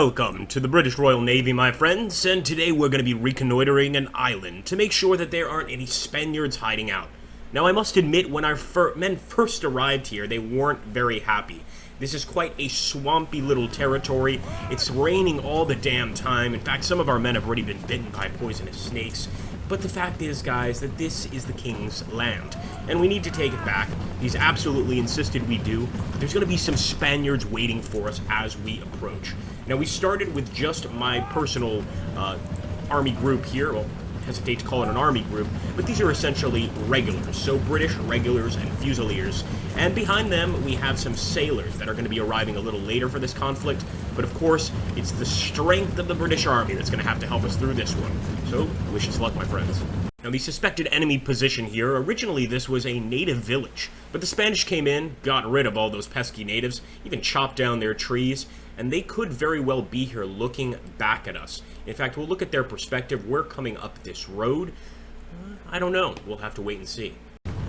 Welcome to the British Royal Navy, my friends, and today we're going to be reconnoitering an island to make sure that there aren't any Spaniards hiding out. Now, I must admit, when our men first arrived here, they weren't very happy. This is quite a swampy little territory. It's raining all the damn time. In fact, some of our men have already been bitten by poisonous snakes. But the fact is, guys, that this is the king's land, and we need to take it back. He's absolutely insisted we do, but there's going to be some Spaniards waiting for us as we approach. Now, we started with just my personal army group here. Well, I hesitate to call it an army group, but these are essentially regulars, so British regulars and fusiliers. And behind them, we have some sailors that are going to be arriving a little later for this conflict, but of course, it's the strength of the British Army that's going to have to help us through this one. So, wish us luck, my friends. Now, the suspected enemy position here, originally this was a native village, but the Spanish came in, got rid of all those pesky natives, even chopped down their trees, and they could very well be here looking back at us. In fact, we'll look at their perspective. We're coming up this road. I don't know. We'll have to wait and see.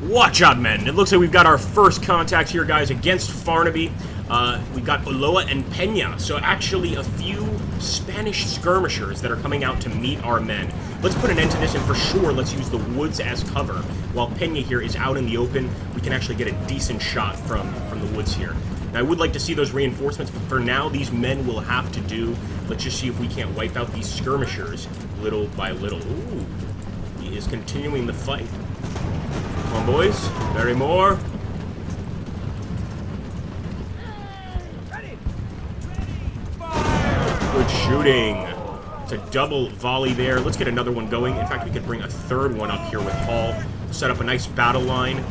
Watch out, men. It looks like we've got our first contact here, guys, against Farnaby. We've got Ulloa and Peña, so actually a few Spanish skirmishers that are coming out to meet our men. Let's put an end to this, and for sure, let's use the woods as cover. While Peña here is out in the open, we can actually get a decent shot from the woods here. Now, I would like to see those reinforcements, but for now, these men will have to do. Let's just see if we can't wipe out these skirmishers little by little. Ooh, he is continuing the fight. Come on, boys. Very more. Good shooting. It's a double volley there. Let's get another one going. In fact, we could bring a third one up here with Hall. Set up a nice battle line.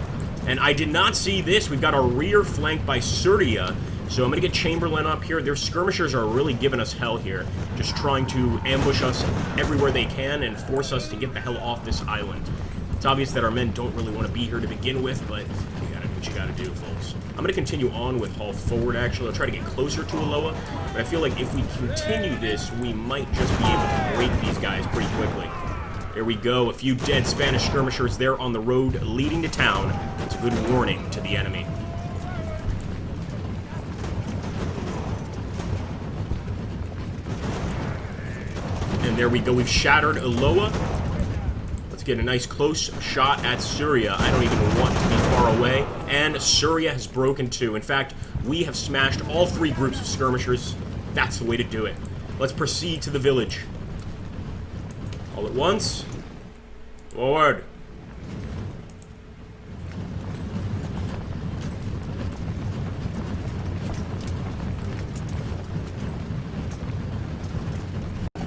And I did not see this. We've got our rear flanked by Surya. So I'm going to get Chamberlain up here. Their skirmishers are really giving us hell here. Just trying to ambush us everywhere they can and force us to get the hell off this island. It's obvious that our men don't really want to be here to begin with, but you gotta do what you gotta do, folks. I'm going to continue on with Hall forward, actually. I'll try to get closer to Ulloa, but I feel like if we continue this, we might just be able to break these guys pretty quickly. There we go, a few dead Spanish skirmishers there on the road leading to town. It's a good warning to the enemy. And there we go, we've shattered Ulloa. Let's get a nice close shot at Surya. I don't even want to be far away. And Surya has broken too. In fact, we have smashed all three groups of skirmishers. That's the way to do it. Let's proceed to the village. All at once. Forward.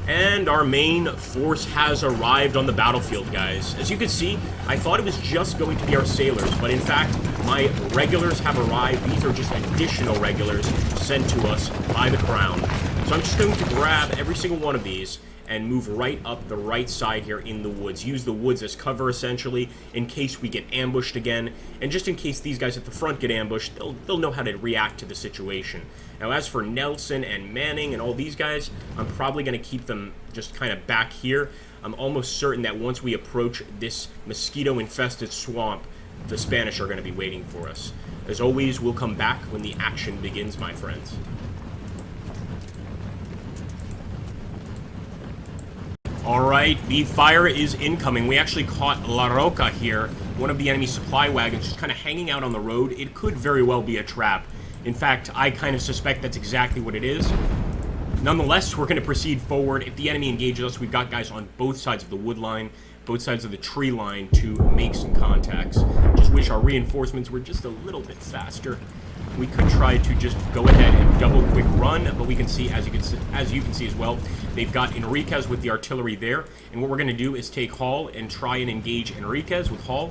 And our main force has arrived on the battlefield, guys. As you can see, I thought it was just going to be our sailors, but in fact, my regulars have arrived. These are just additional regulars sent to us by the Crown. So I'm just going to grab every single one of these and move right up the right side here in the woods. Use the woods as cover, essentially, in case we get ambushed again. And just in case these guys at the front get ambushed, they'll know how to react to the situation. Now, as for Nelson and Manning and all these guys, I'm probably going to keep them just kind of back here. I'm almost certain that once we approach this mosquito-infested swamp, the Spanish are going to be waiting for us. As always, we'll come back when the action begins, my friends. Alright, the fire is incoming. We actually caught La Roca here, one of the enemy supply wagons, just kind of hanging out on the road. It could very well be a trap. In fact, I kind of suspect that's exactly what it is. Nonetheless, we're going to proceed forward. If the enemy engages us, we've got guys on both sides of the wood line, both sides of the tree line to make some contacts. Just wish our reinforcements were just a little bit faster. We could try to just go ahead and double quick run, but we can see, as you can see as well, they've got Enriquez with the artillery there. And what we're going to do is take Hall and try and engage Enriquez with Hall.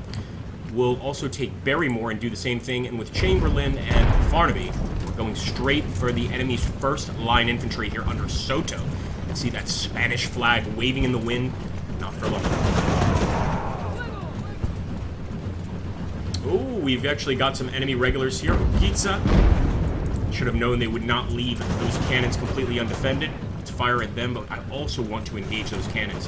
We'll also take Barrymore and do the same thing. And with Chamberlain and Farnaby, we're going straight for the enemy's first line infantry here under Soto. See that Spanish flag waving in the wind? Not for long. Oh, we've actually got some enemy regulars here. Pizza. Should have known they would not leave those cannons completely undefended. Let's fire at them, but I also want to engage those cannons.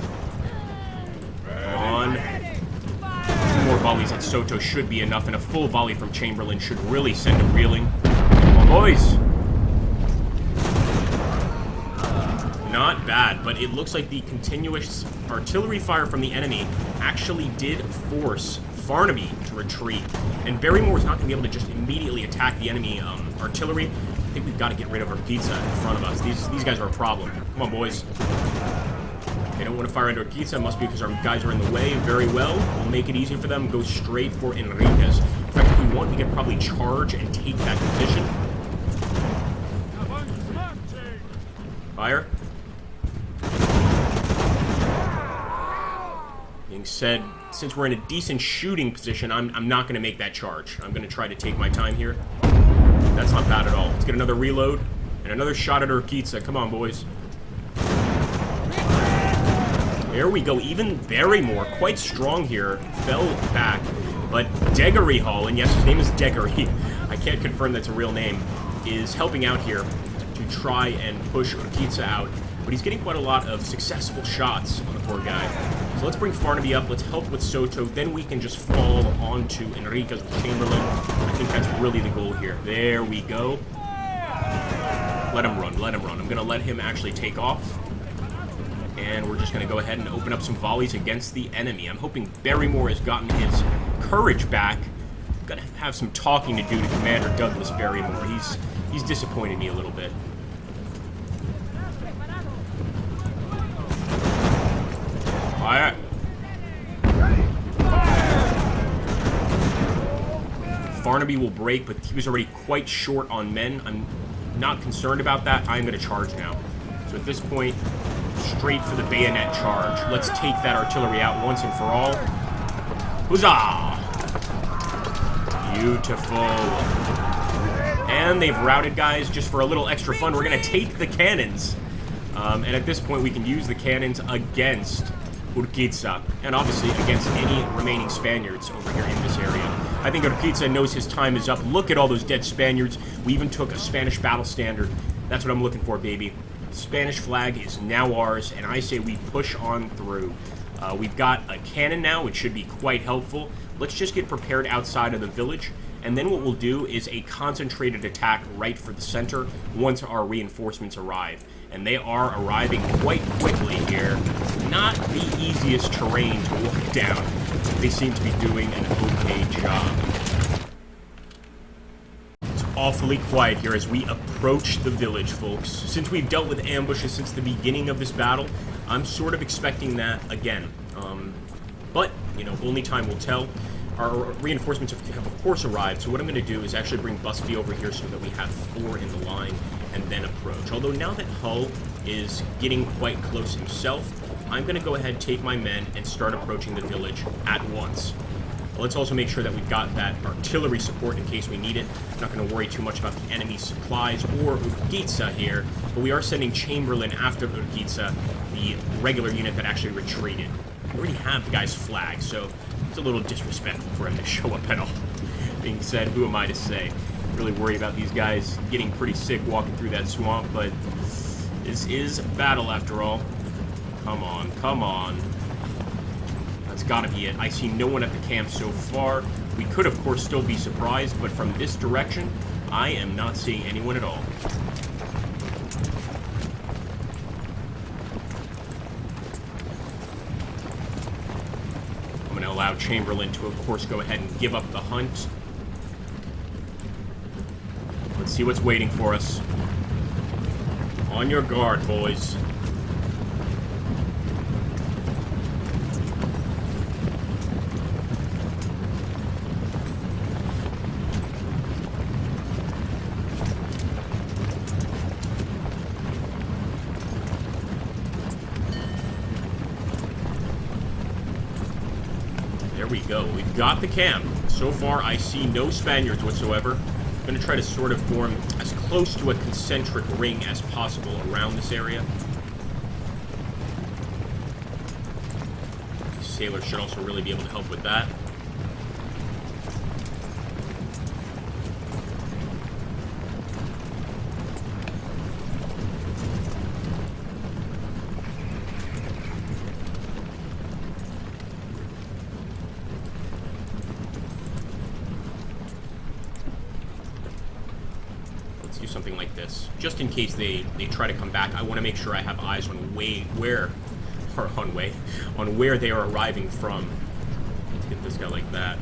On. Two more volleys at Soto should be enough, and a full volley from Chamberlain should really send them reeling. Come on, boys. Not bad, but it looks like the continuous artillery fire from the enemy actually did force Farnaby to retreat. And Barrymore is not going to be able to just immediately attack the enemy artillery. I think we've got to get rid of our pizza in front of us. These guys are a problem. Come on, boys. They don't want to fire into our pizza. It must be because our guys are in the way. Very well. We'll make it easy for them. Go straight for Enriquez. In fact, if we want, we could probably charge and take that position. Fire. Being said, since we're in a decent shooting position, I'm not going to make that charge. I'm going to try to take my time here. That's not bad at all. Let's get another reload and another shot at Urquiza. Come on, boys. There we go. Even Barrymore, quite strong here, fell back. But Deggery Hall, and yes, his name is Deggery. I can't confirm that's a real name, is helping out here to try and push Urquiza out. But he's getting quite a lot of successful shots on the poor guy. So let's bring Farnaby up. Let's help with Soto. Then we can just fall onto Enriquez with Chamberlain. I think that's really the goal here. There we go. Let him run. Let him run. I'm going to let him actually take off. And we're just going to go ahead and open up some volleys against the enemy. I'm hoping Barrymore has gotten his courage back. I've got to have some talking to do to Commander Douglas Barrymore. He's disappointed me a little bit. Fire. Farnaby will break, but he was already quite short on men. I'm not concerned about that. I'm going to charge now. So at this point, straight for the bayonet charge. Let's take that artillery out once and for all. Huzzah! Beautiful. And they've routed, guys. Just for a little extra fun, we're going to take the cannons. And at this point, we can use the cannons against Urquiza, and obviously against any remaining Spaniards over here in this area. I think Urquiza knows his time is up. Look at all those dead Spaniards. We even took a Spanish battle standard. That's what I'm looking for, baby. The Spanish flag is now ours, and I say we push on through. We've got a cannon now, which should be quite helpful. Let's just get prepared outside of the village, and then what we'll do is a concentrated attack right for the center once our reinforcements arrive. And they are arriving quite quickly here. Not the easiest terrain to walk down. They seem to be doing an okay job. It's awfully quiet here as we approach the village, folks. Since we've dealt with ambushes since the beginning of this battle, I'm sort of expecting that again. But, you know, only time will tell. Our reinforcements have of course arrived, so what I'm going to do is actually bring Busby over here so that we have 4 in the line and then approach. Although now that Hull is getting quite close himself, I'm going to go ahead, take my men, and start approaching the village at once. Let's also make sure that we've got that artillery support in case we need it. I'm not going to worry too much about the enemy's supplies or Urquiza here, but we are sending Chamberlain after Urquiza, the regular unit that actually retreated. We already have the guy's flag, so it's a little disrespectful for him to show up at all. Being said, who am I to say? Really worry about these guys getting pretty sick walking through that swamp, but this is battle after all. Come on, come on. That's gotta be it. I see no one at the camp so far. We could, of course, still be surprised, but from this direction, I am not seeing anyone at all. I'm gonna allow Chamberlain to, of course, go ahead and give up the hunt. Let's see what's waiting for us. On your guard, boys. There we go. We've got the camp. So far, I see no Spaniards whatsoever. I'm going to try to sort of form as close to a concentric ring as possible around this area. Sailors should also really be able to help with that. something like this. Just in case they try to come back, I want to make sure I have eyes on where they are arriving from. Let's get this guy like that.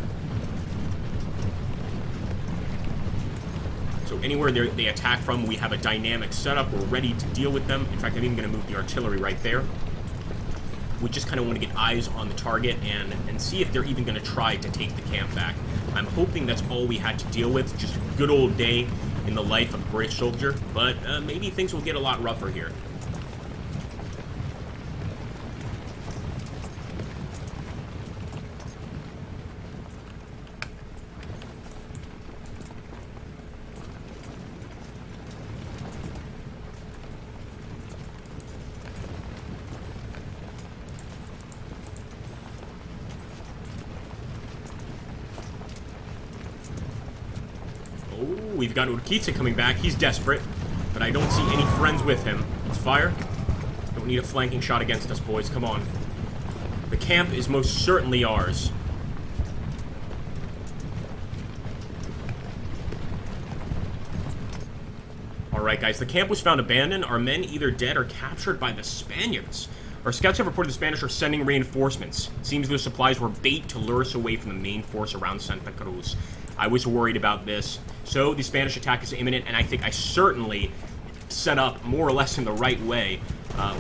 So anywhere they attack from, we have a dynamic setup. We're ready to deal with them. In fact, I'm even going to move the artillery right there. We just kind of want to get eyes on the target and see if they're even going to try to take the camp back. I'm hoping that's all we had to deal with. Just a good old day in the life of a British soldier. But maybe things will get a lot rougher here. We've got Urquiza coming back. He's desperate, but I don't see any friends with him. Let's fire. Don't need a flanking shot against us, boys. Come on. The camp is most certainly ours. Alright, guys. The camp was found abandoned. Our men either dead or captured by the Spaniards. Our scouts have reported the Spanish are sending reinforcements. It seems those supplies were bait to lure us away from the main force around Santa Cruz. I was worried about this. So the Spanish attack is imminent, and I think I certainly set up more or less in the right way.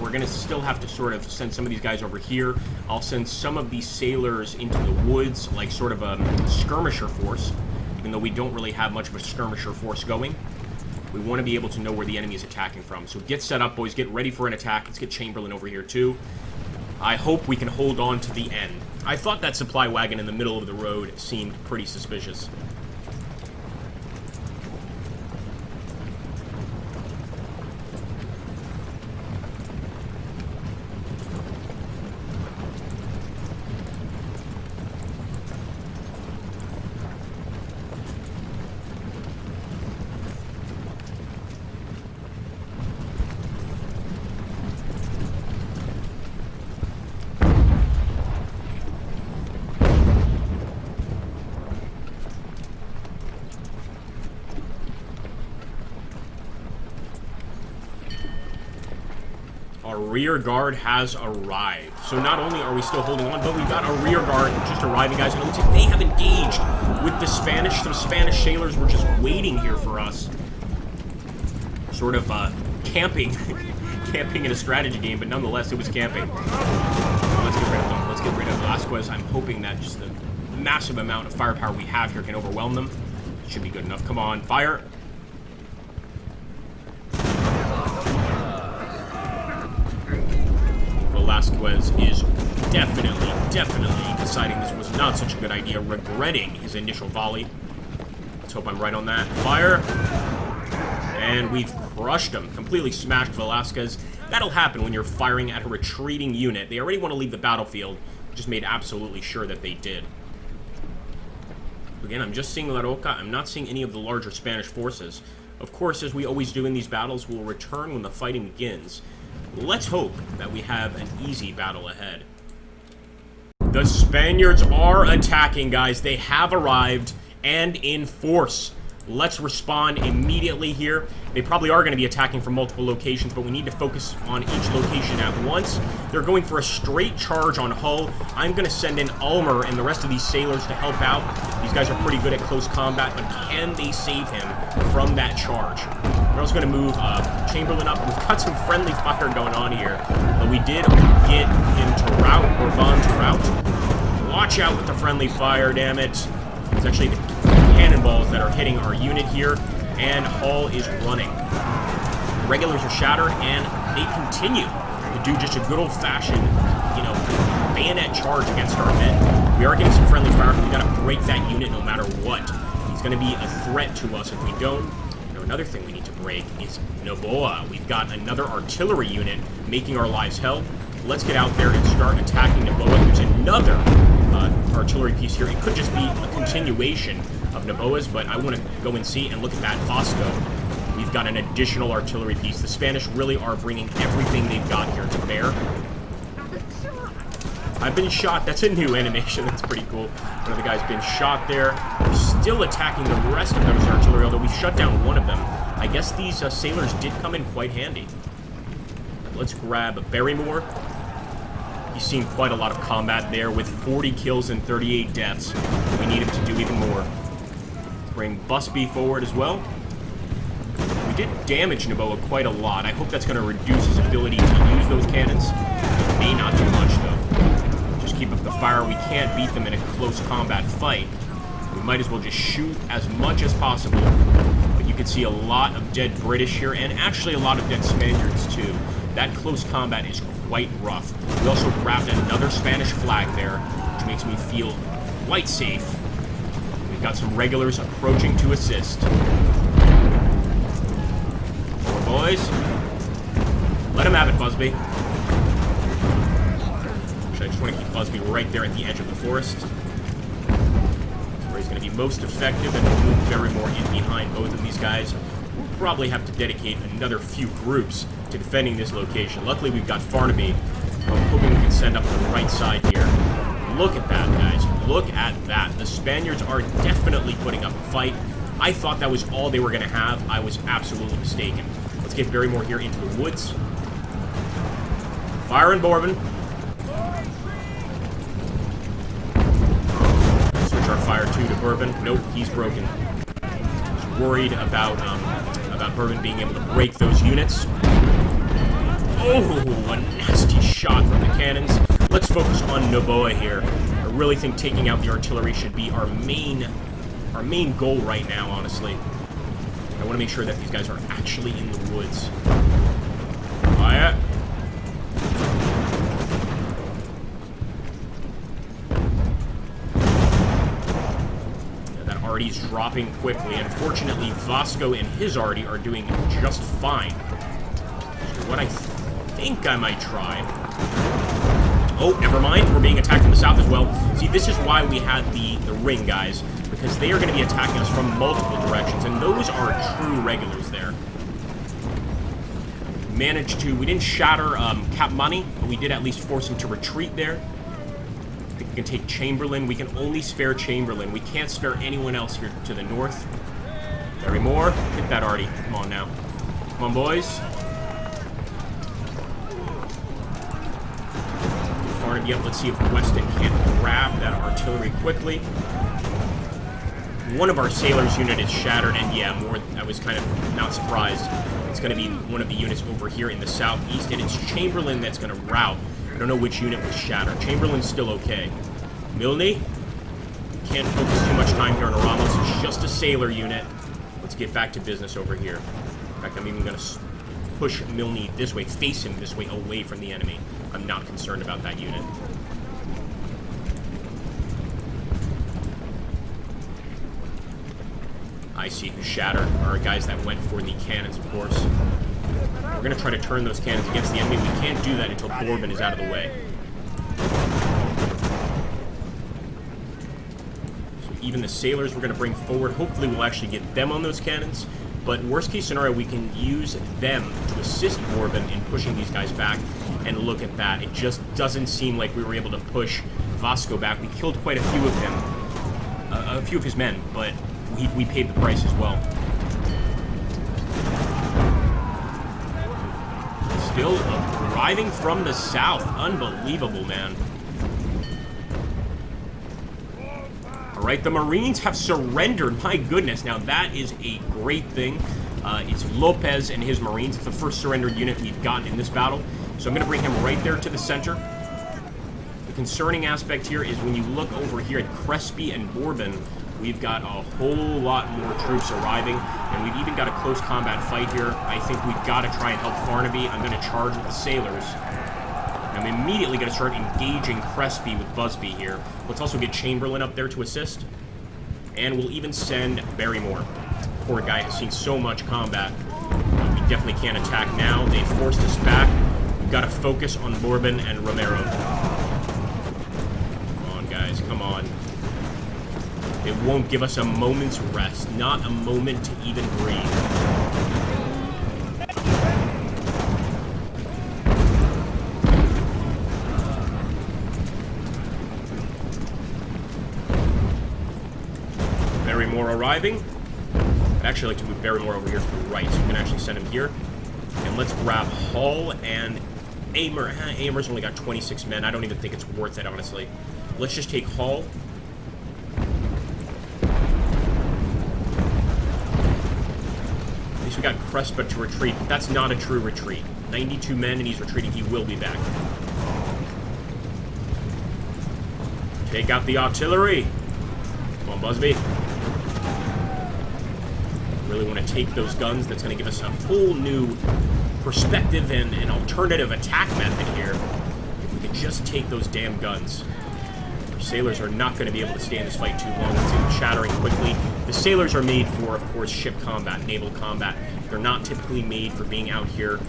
We're going to still have to sort of send some of these guys over here. I'll send some of these sailors into the woods, like sort of a skirmisher force, even though we don't really have much of a skirmisher force going. We want to be able to know where the enemy is attacking from. So get set up, boys. Get ready for an attack. Let's get Chamberlain over here, too. I hope we can hold on to the end. I thought that supply wagon in the middle of the road seemed pretty suspicious. Our rear guard has arrived. So not only are we still holding on, but we've got our rear guard just arriving, guys. And it looks like they have engaged with the Spanish. Some Spanish sailors were just waiting here for us. Sort of camping. Camping in a strategy game, but nonetheless, it was camping. So let's get rid of them. Let's get rid of Velasquez. I'm hoping that just the massive amount of firepower we have here can overwhelm them. Should be good enough. Come on, fire. Velasquez is definitely deciding this was not such a good idea, regretting his initial volley. Let's hope I'm right on that. Fire! And we've crushed him. Completely smashed Velasquez. That'll happen when you're firing at a retreating unit. They already want to leave the battlefield. Just made absolutely sure that they did. Again, I'm just seeing La Roca. I'm not seeing any of the larger Spanish forces. Of course, as we always do in these battles, we'll return when the fighting begins. Let's hope that we have an easy battle ahead. The Spaniards are attacking, guys. They have arrived, and in force. Let's respond immediately here. They probably are going to be attacking from multiple locations, but we need to focus on each location at once. They're going for a straight charge on Hull. I'm going to send in Ulmer and the rest of these sailors to help out. These guys are pretty good at close combat, but can they save him from that charge? We're also going to move Chamberlain up. We've got some friendly fire going on here, but we did get him to rout, or Von to rout. Watch out with the friendly fire, damn it. It's actually the cannonballs that are hitting our unit here, and Hull is running. The regulars are shattered, and they continue to do just a good old-fashioned, bayonet charge against our men. We are getting some friendly fire. We've got to break that unit no matter what. He's going to be a threat to us if we don't. Another thing we need to break is Noboa. We've got another artillery unit making our lives hell. Let's get out there and start attacking Noboa. There's another artillery piece here. It could just be a continuation of Noboa's, but I want to go and see and look at that Fosco. We've got an additional artillery piece. The Spanish really are bringing everything they've got here to bear. I've been shot. That's a new animation. That's pretty cool. One of the guys been shot there. We're still attacking the rest of those artillery, although we've shut down one of them. I guess these sailors did come in quite handy. Let's grab Barrymore. He's seen quite a lot of combat there with 40 kills and 38 deaths. We need him to do even more. Bring Busby forward as well. We did damage Naboa quite a lot. I hope that's going to reduce his ability to use those cannons. It may not do much, though. Just keep up the fire. We can't beat them in a close combat fight. We might as well just shoot as much as possible. But you can see a lot of dead British here, and actually a lot of dead Spaniards, too. That close combat is quite rough. We also grabbed another Spanish flag there, which makes me feel quite safe. We've got some regulars approaching to assist. More boys. Let him have it, Busby. Actually, I just want to keep Busby right there at the edge of the forest. That's where he's going to be most effective, and we'll move Barrymore in behind both of these guys. We'll probably have to dedicate another few groups to defending this location. Luckily, we've got Farnaby. I'm hoping we can send up the right side here. Look at that, guys. Look at that. The Spaniards are definitely putting up a fight. I thought that was all they were going to have. I was absolutely mistaken. Let's get Barrymore here into the woods. Fire and Bourbon. Switch our fire to Bourbon. Nope, he's broken. He's worried about Bourbon being able to break those units. Oh, a nasty shot from the cannons. Let's focus on Naboa here. I really think taking out the artillery should be our main goal right now, honestly. I want to make sure that these guys are actually in the woods. Fire. That arty's dropping quickly. Unfortunately, Vasco and his arty are doing just fine. So what I think I might try... Oh, never mind. We're being attacked from the south as well. See, this is why we had the ring, guys. Because they are going to be attacking us from multiple directions. And those are true regulars there. We didn't shatter Cap Money, but we did at least force him to retreat there. I think we can take Chamberlain. We can only spare Chamberlain. We can't spare anyone else here to the north. Barrymore. Hit that arty. Come on now. Come on, boys. Yep, let's see if Weston can't grab that artillery quickly. One of our sailors' unit is shattered, and yeah, I was kind of not surprised. It's going to be one of the units over here in the southeast, and it's Chamberlain that's going to rout. I don't know which unit was shattered. Chamberlain's still okay. Milne? Can't focus too much time here on Ramos. It's just a sailor unit. Let's get back to business over here. In fact, I'm even going to push Milne this way, face him this way, away from the enemy. I'm not concerned about that unit. I see who shattered. Our guys that went for the cannons, of course. We're going to try to turn those cannons against the enemy. We can't do that until Bourbon is out of the way. So even the sailors we're going to bring forward, hopefully we'll actually get them on those cannons. But worst case scenario, we can use them to assist Bourbon in pushing these guys back. And look at that. It just doesn't seem like we were able to push Vasco back. We killed quite a few of him. A few of his men, but we paid the price as well. Still arriving from the south. Unbelievable, man. Alright, the Marines have surrendered. My goodness. Now, that is a great thing. It's Lopez and his Marines. It's the first surrendered unit we've gotten in this battle. So I'm going to bring him right there to the center. The concerning aspect here is when you look over here at Crespi and Bourbon, we've got a whole lot more troops arriving, and we've even got a close combat fight here. I think we've got to try and help Farnaby. I'm going to charge with the sailors. And I'm immediately going to start engaging Crespi with Busby here. Let's also get Chamberlain up there to assist. And we'll even send Barrymore. Poor guy has seen so much combat. We definitely can't attack now. They forced us back. We've got to focus on Bourbon and Romero. Come on, guys. Come on. It won't give us a moment's rest. Not a moment to even breathe. Barrymore arriving. I'd actually like to move Barrymore over here to the right, so we can actually send him here. And let's grab Hull and Aimer. Aimer's only got 26 men. I don't even think it's worth it, honestly. Let's just take Hull. At least we got Crespa to retreat, but that's not a true retreat. 92 men and he's retreating. He will be back. Take out the artillery. Come on, Busby. Really want to take those guns. That's going to give us a whole new perspective and an alternative attack method here. If we could just take those damn guns. Our sailors are not going to be able to stay in this fight too long. Let's see them shattering quickly. The sailors are made for, of course, ship combat, naval combat. They're not typically made for being out here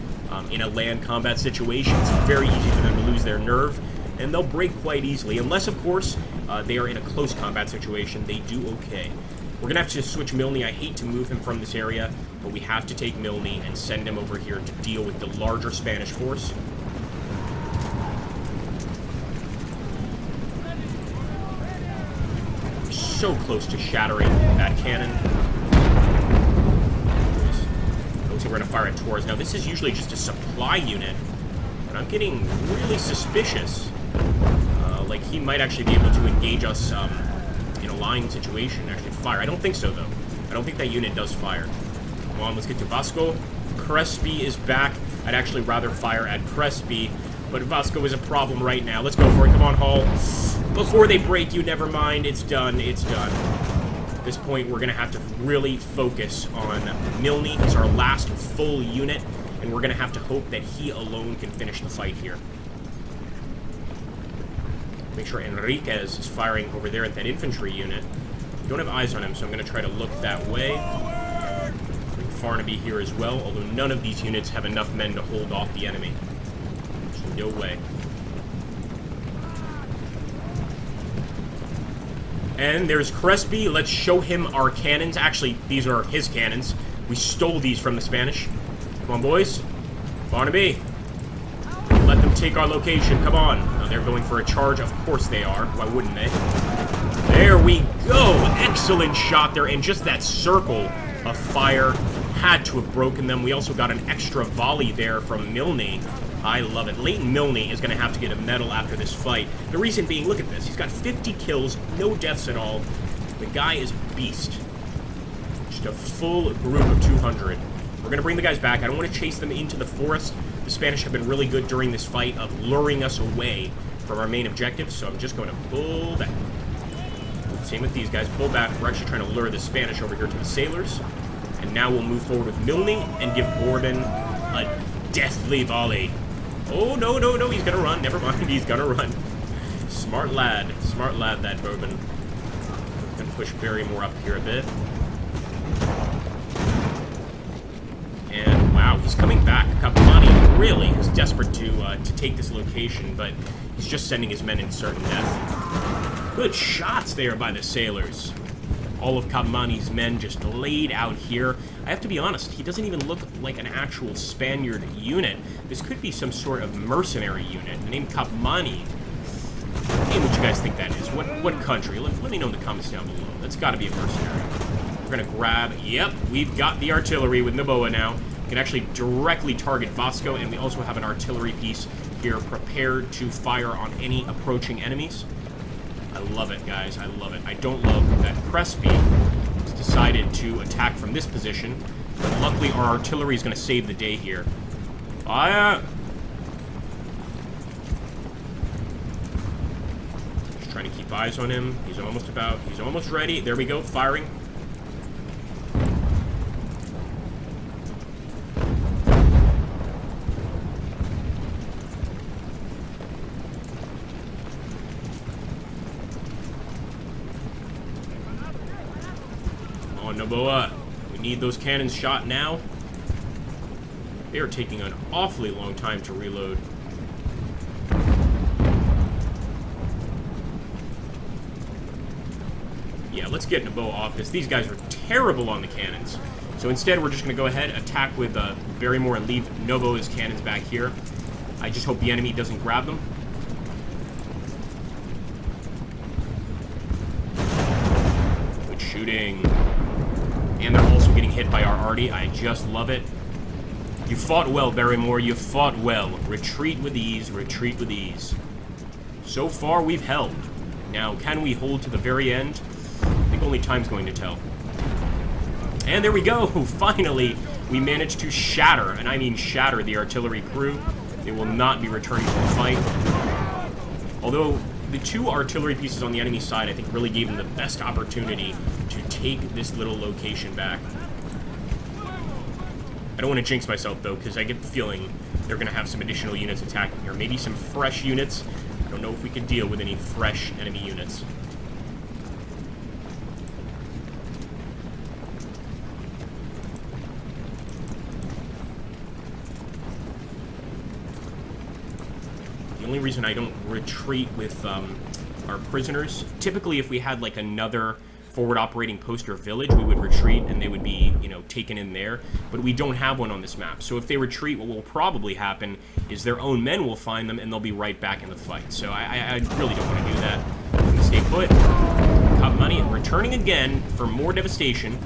in a land combat situation. It's very easy for them to lose their nerve, and they'll break quite easily. Unless, of course, they are in a close combat situation, they do okay. We're going to have to switch Milne. I hate to move him from this area, but we have to take Milne and send him over here to deal with the larger Spanish force. We're so close to shattering that cannon. Looks like we're going to fire at Torres. Now, this is usually just a supply unit, but I'm getting really suspicious. Like, he might actually be able to engage us in a lying situation and actually fire. I don't think so, though. I don't think that unit does fire. Come on, let's get to Vasco. Crespi is back. I'd actually rather fire at Crespi, but Vasco is a problem right now. Let's go for it. Come on, Hull. Before they break you, never mind. It's done. It's done. At this point, we're going to have to really focus on Milne. He's our last full unit, and we're going to have to hope that he alone can finish the fight here. Make sure Enriquez is firing over there at that infantry unit. We don't have eyes on him, so I'm going to try to look that way. Bring Farnaby here as well, although none of these units have enough men to hold off the enemy. So no way. And there's Crespi. Let's show him our cannons. Actually, these are his cannons. We stole these from the Spanish. Come on, boys. Farnaby. Let them take our location. Come on. Oh, they're going for a charge. Of course they are. Why wouldn't they? There we go. Excellent shot there. And just that circle of fire had to have broken them. We also got an extra volley there from Milne. I love it. Leighton Milne is going to have to get a medal after this fight. The reason being, look at this. He's got 50 kills, no deaths at all. The guy is a beast. Just a full group of 200. We're going to bring the guys back. I don't want to chase them into the forest. The Spanish have been really good during this fight of luring us away from our main objective, so I'm just going to pull back. Same with these guys. Pull back. We're actually trying to lure the Spanish over here to the sailors. And now we'll move forward with Milne and give Bourbon a deathly volley. Oh, no, no, no. He's going to run. Never mind. He's going to run. Smart lad. Smart lad, that Bourbon. Going to push Barrymore up here a bit. And, wow, he's coming back. Capmani really is desperate to take this location, but he's just sending his men in certain death. Good shots there by the sailors. All of Capmani's men just laid out here. I have to be honest, he doesn't even look like an actual Spaniard unit. This could be some sort of mercenary unit. The name Capmani. Hey, what you guys think that is? What country? Let me know in the comments down below. That's got to be a mercenary. We're going to grab... Yep, we've got the artillery with Noboa now. We can actually directly target Vasco, and we also have an artillery piece here prepared to fire on any approaching enemies. I love it, guys. I love it. I don't love that Crespi has decided to attack from this position, but luckily our artillery is going to save the day here. Fire! Just trying to keep eyes on him. He's almost ready. There we go, firing. Noboa, we need those cannons shot now. They are taking an awfully long time to reload. Yeah, let's get Noboa off this. These guys are terrible on the cannons. So instead, we're just going to go ahead, attack with Barrymore, and leave Noboa's cannons back here. I just hope the enemy doesn't grab them. Good shooting. And they're also getting hit by our arty. I just love it. You fought well, Barrymore. You fought well. Retreat with ease. Retreat with ease. So far, we've held. Now, can we hold to the very end? I think only time's going to tell. And there we go. Finally, we managed to shatter, and I mean shatter, the artillery crew. They will not be returning to the fight. Although, the 2 artillery pieces on the enemy side, I think, really gave them the best opportunity to take this little location back. I don't want to jinx myself, though, because I get the feeling they're going to have some additional units attacking here. Maybe some fresh units. I don't know if we can deal with any fresh enemy units. The only reason I don't retreat with our prisoners, typically if we had like another forward operating post or village, we would retreat and they would be, you know, taken in there. But we don't have one on this map. So if they retreat, what will probably happen is their own men will find them and they'll be right back in the fight. So I really don't want to do that. I'm going to stay put, cut money, and returning again for more devastation.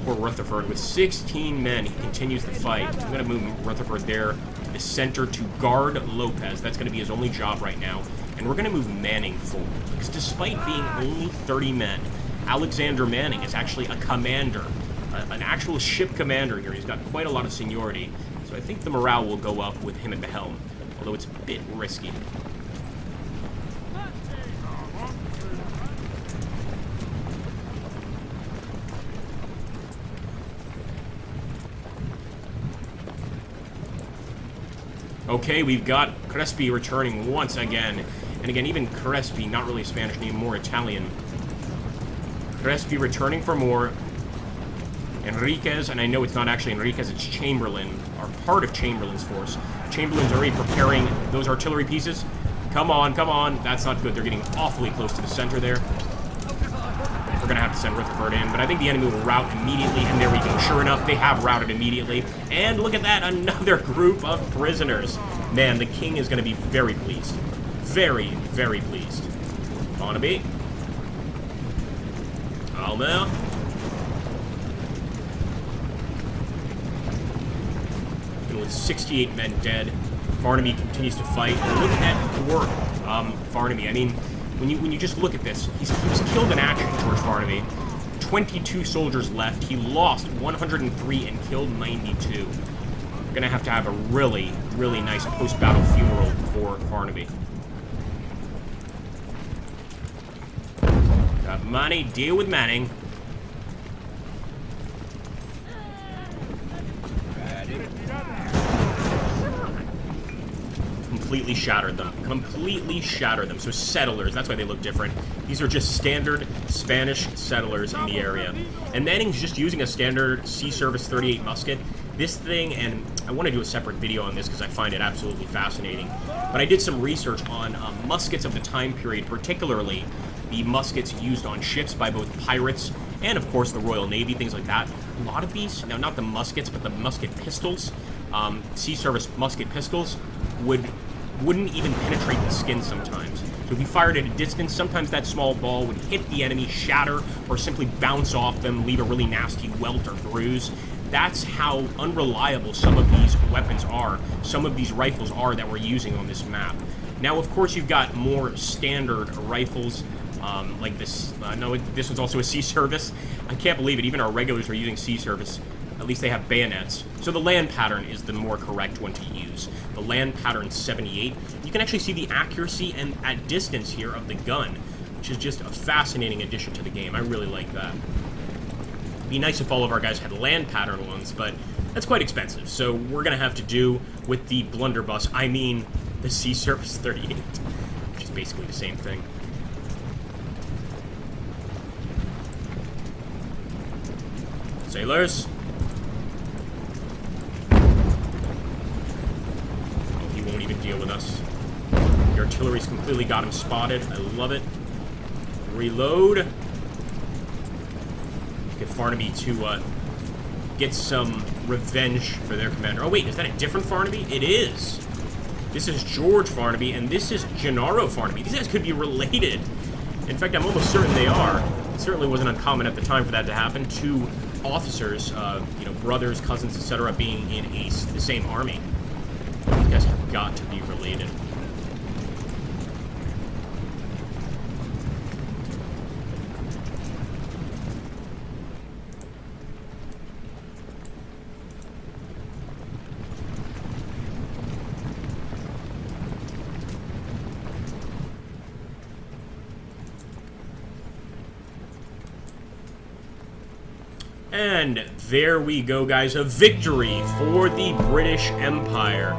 Poor Rutherford with 16 men. He continues the fight. I'm going to move Rutherford there to the center to guard Lopez. That's going to be his only job right now. And we're going to move Manning forward. Because despite being only 30 men, Alexander Manning is actually a commander. An actual ship commander here. He's got quite a lot of seniority. So I think the morale will go up with him at the helm. Although it's a bit risky. Okay, we've got Crespi returning once again. And again, even Crespi, not really a Spanish name, more Italian. Crespi returning for more. Enriquez, and I know it's not actually Enriquez, it's Chamberlain, are part of Chamberlain's force. Chamberlain's already preparing those artillery pieces. Come on, come on. That's not good. They're getting awfully close to the center there. We're going to have to send Rutherford in, but I think the enemy will rout immediately, and there we go. Sure enough, they have routed immediately. And look at that, another group of prisoners. Man, the king is going to be very pleased. Very, very pleased. Barnaby. Alma. And with 68 men dead, Farnaby continues to fight. And look at poor Farnaby. I mean, when you just look at this, he was killed in action, George Farnaby. 22 soldiers left. He lost 103 and killed 92. We're gonna have to have a really, really nice post-battle funeral for Farnaby. Got money, deal with Manning. Completely shattered them. Completely shattered them. So settlers, that's why they look different. These are just standard Spanish settlers in the area. And Manning's just using a standard Sea Service 38 musket. This thing, and I want to do a separate video on this because I find it absolutely fascinating. But I did some research on muskets of the time period, particularly the muskets used on ships by both pirates and, of course, the Royal Navy, things like that. A lot of these, now not the muskets, but the musket pistols, Sea Service musket pistols, wouldn't even penetrate the skin sometimes. So if you fired at a distance, sometimes that small ball would hit the enemy, shatter, or simply bounce off them, leave a really nasty welt or bruise. That's how unreliable some of these weapons are, some of these rifles are that we're using on this map. Now, of course, you've got more standard rifles, like this. No, this one's also a Sea Service. I can't believe it. Even our regulars are using Sea Service. At least they have bayonets. So the land pattern is the more correct one to use. The land pattern 78. You can actually see the accuracy and at distance here of the gun, which is just a fascinating addition to the game. I really like that. It'd be nice if all of our guys had land pattern ones, but that's quite expensive. So we're going to have to do with the blunderbuss, I mean the Sea Service 38, which is basically the same thing. Sailors. Oh, he won't even deal with us. The artillery's completely got him spotted. I love it. Reload. Get Farnaby to get some revenge for their commander. Oh wait, is that a different Farnaby? It is. This is George Farnaby, and this is Gennaro Farnaby. These guys could be related. In fact, I'm almost certain they are. It certainly wasn't uncommon at the time for that to happen. Two officers, brothers, cousins, etc., being in the same army. These guys have got to be related. And there we go, guys. A victory for the British Empire.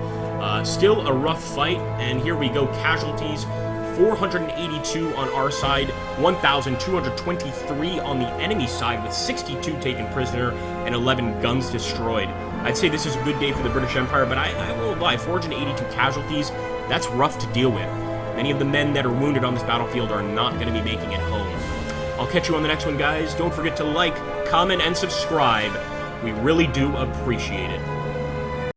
Still a rough fight, and here we go. Casualties, 482 on our side, 1,223 on the enemy side, with 62 taken prisoner and 11 guns destroyed. I'd say this is a good day for the British Empire, but I won't lie, 482 casualties, that's rough to deal with. Many of the men that are wounded on this battlefield are not going to be making it home. I'll catch you on the next one, guys. Don't forget to like, comment, and subscribe. We really do appreciate it.